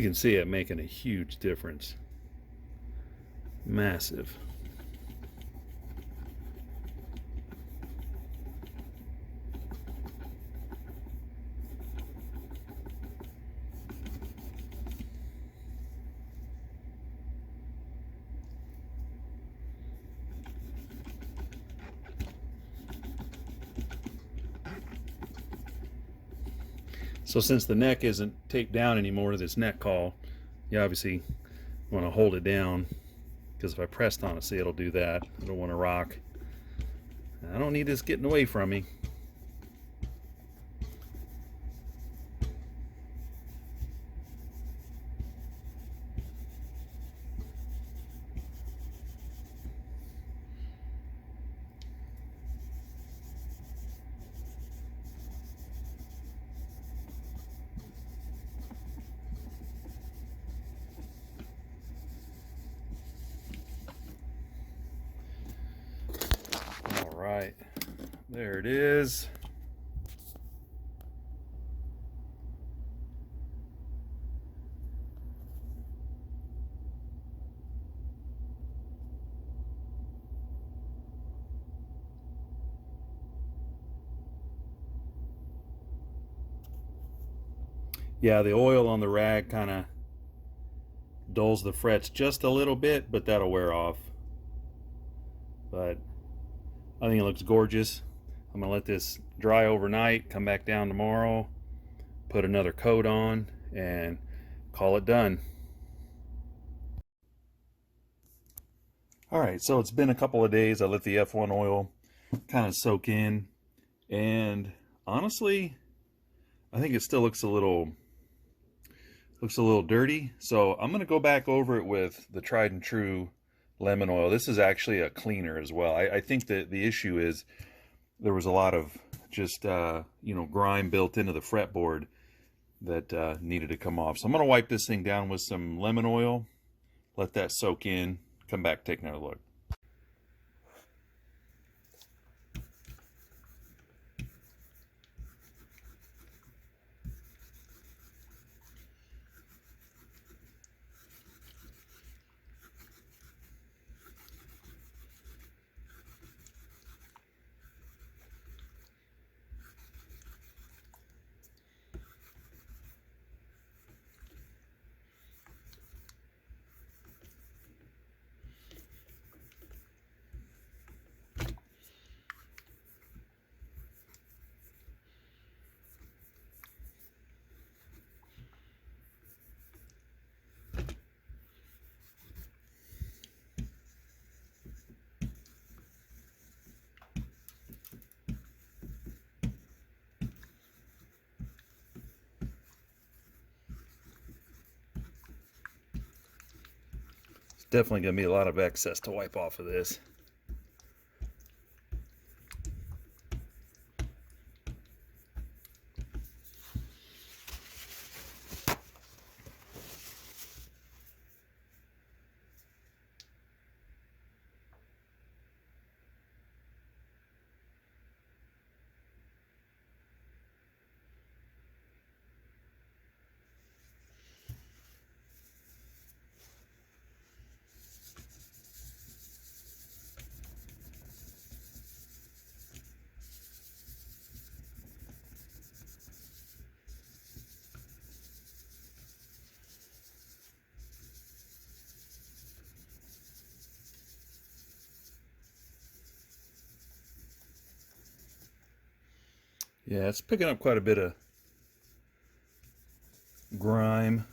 You can see it making a huge difference. Massive. So since the neck isn't taped down anymore to this neck call, you obviously want to hold it down, because if I pressed on it, see, it'll do that. I don't want to rock. I don't need this getting away from me. Right, there it is. Yeah, the oil on the rag kind of dulls the frets just a little bit, but that'll wear off. But I think it looks gorgeous. I'm gonna let this dry overnight, come back down tomorrow, put another coat on, and call it done. All right, so it's been a couple of days. I let the F1 oil kind of soak in, and honestly, I think it still looks a little dirty. So I'm gonna go back over it with the tried and true lemon oil. This is actually a cleaner as well. I think that the issue is there was a lot of just grime built into the fretboard that needed to come off. So I'm gonna wipe this thing down with some lemon oil, let that soak in, come back, take another look. Definitely gonna be a lot of excess to wipe off of this. Yeah, it's picking up quite a bit of grime.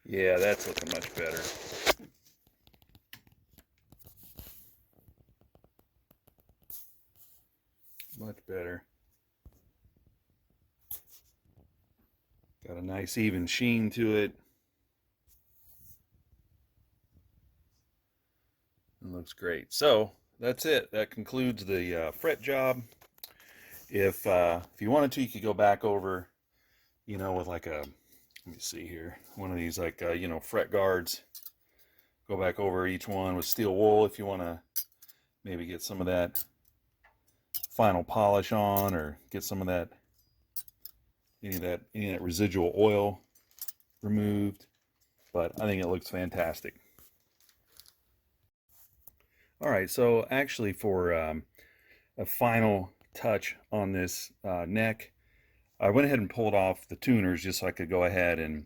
Yeah, that's looking much better. Much better. Got a nice even sheen to it. It looks great. So that's it. That concludes the fret job. If you wanted to, you could go back over, you know, with like a, let me see here, one of these like you know, fret guards. Go back over each one with steel wool if you want to maybe get some of that final polish on, or get some of that any of that residual oil removed. But I think it looks fantastic. All right, so actually for a final touch on this neck, I went ahead and pulled off the tuners just so I could go ahead and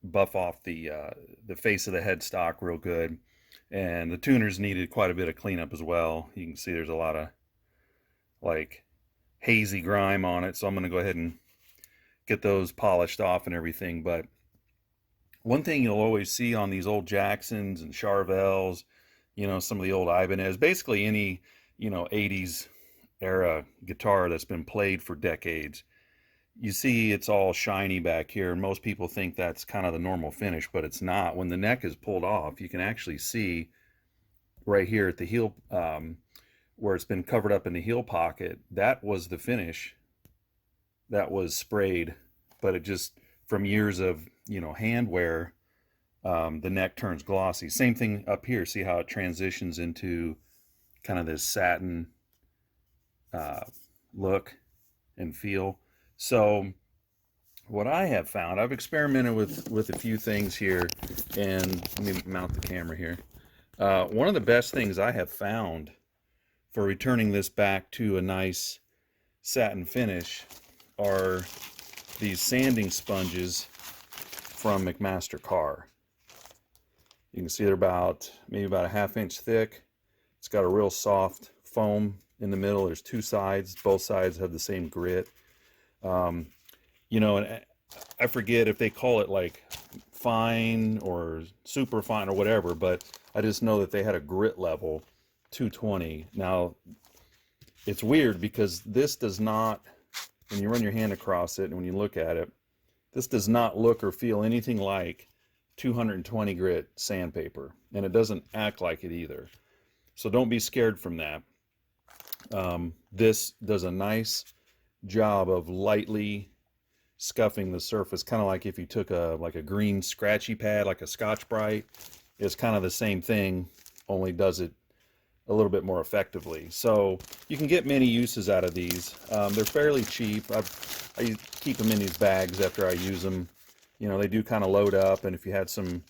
buff off the face of the headstock real good. And the tuners needed quite a bit of cleanup as well. You can see there's a lot of like hazy grime on it, so I'm going to go ahead and get those polished off and everything. But one thing you'll always see on these old Jacksons and Charvels, you know, some of the old Ibanez, basically any, you know, 80s era guitar that's been played for decades, you see it's all shiny back here, and most people think that's kind of the normal finish, but it's not. When the neck is pulled off, you can actually see right here at the heel, where it's been covered up in the heel pocket, that was the finish that was sprayed, but it just, from years of, you know, hand wear, the neck turns glossy. Same thing up here. See how it transitions into kind of this satin look and feel. So what I have found, I've experimented with a few things here, and let me mount the camera here. One of the best things I have found for returning this back to a nice satin finish are these sanding sponges from McMaster Carr. You can see they're maybe about a ½ inch thick. It's got a real soft foam in the middle. There's two sides. Both sides have the same grit. You know, and I forget if they call it like fine or super fine or whatever, but I just know that they had a grit level 220. Now, it's weird because this does not, when you run your hand across it and when you look at it, this does not look or feel anything like 220 grit sandpaper, and it doesn't act like it either. So don't be scared from that. This does a nice job of lightly scuffing the surface, kind of like if you took like a green scratchy pad, like a Scotch-Brite. It's kind of the same thing, only does it a little bit more effectively. So you can get many uses out of these. They're fairly cheap. I keep them in these bags after I use them. You know, they do kind of load up, and if you had some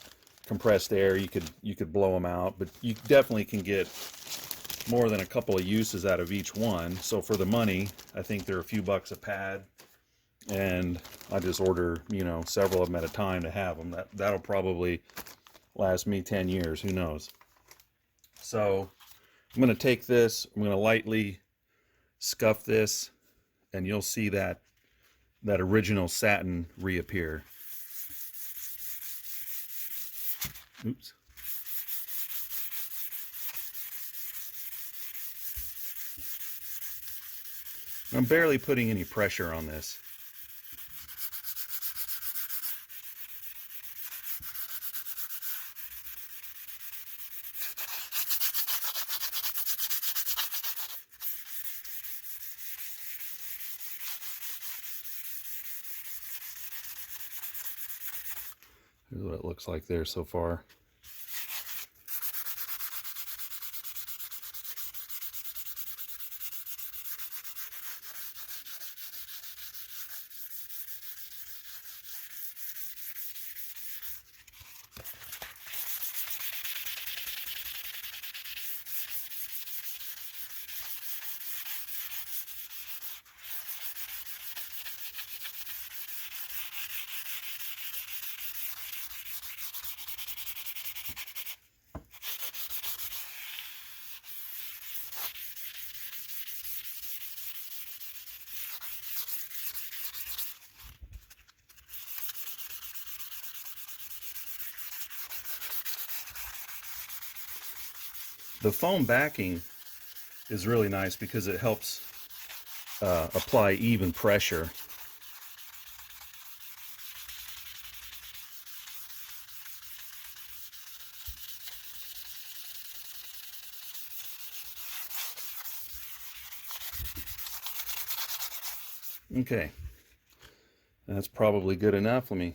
compressed air, you could blow them out. But you definitely can get more than a couple of uses out of each one. So for the money, I think they're a few bucks a pad, and I just order, you know, several of them at a time to have them. That'll probably last me 10 years, who knows. So I'm going to take this, I'm going to lightly scuff this, and you'll see that original satin reappear. Oops. I'm barely putting any pressure on this. Here's what it looks like there so far. The foam backing is really nice because it helps apply even pressure. Okay, that's probably good enough. Let me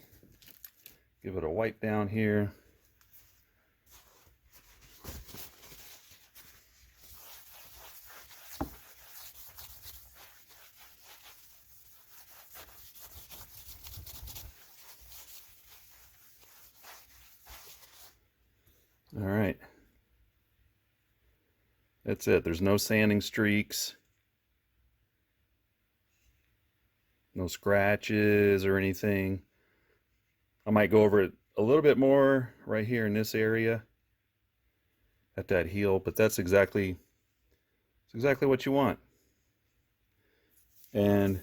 give it a wipe down here. All right, that's it. There's no sanding streaks, no scratches or anything. I might go over it a little bit more right here in this area at that heel, but that's exactly what you want. And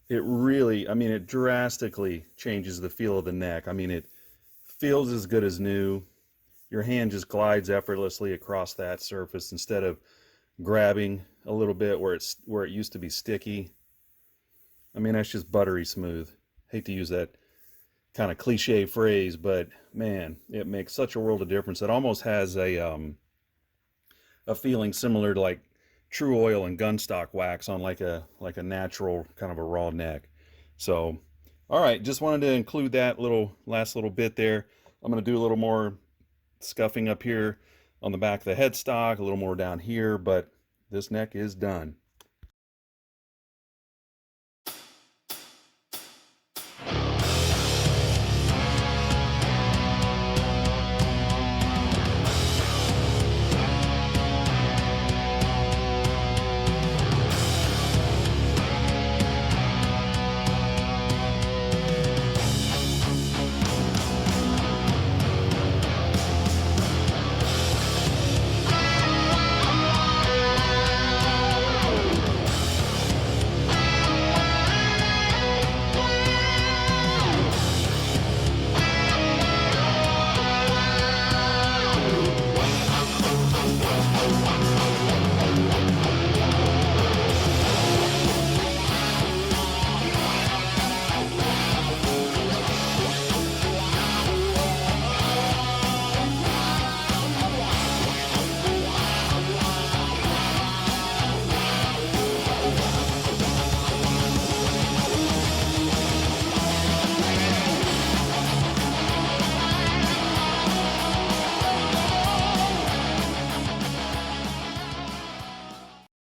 it really, I mean, it drastically changes the feel of the neck. I mean, it feels as good as new. Your hand just glides effortlessly across that surface instead of grabbing a little bit where it used to be sticky. I mean, that's just buttery smooth. Hate to use that kind of cliche phrase, but man, it makes such a world of difference. It almost has a feeling similar to like true oil and gunstock wax on like a natural kind of a raw neck. So, all right, just wanted to include that last little bit there. I'm going to do a little more scuffing up here on the back of the headstock, a little more down here, but this neck is done.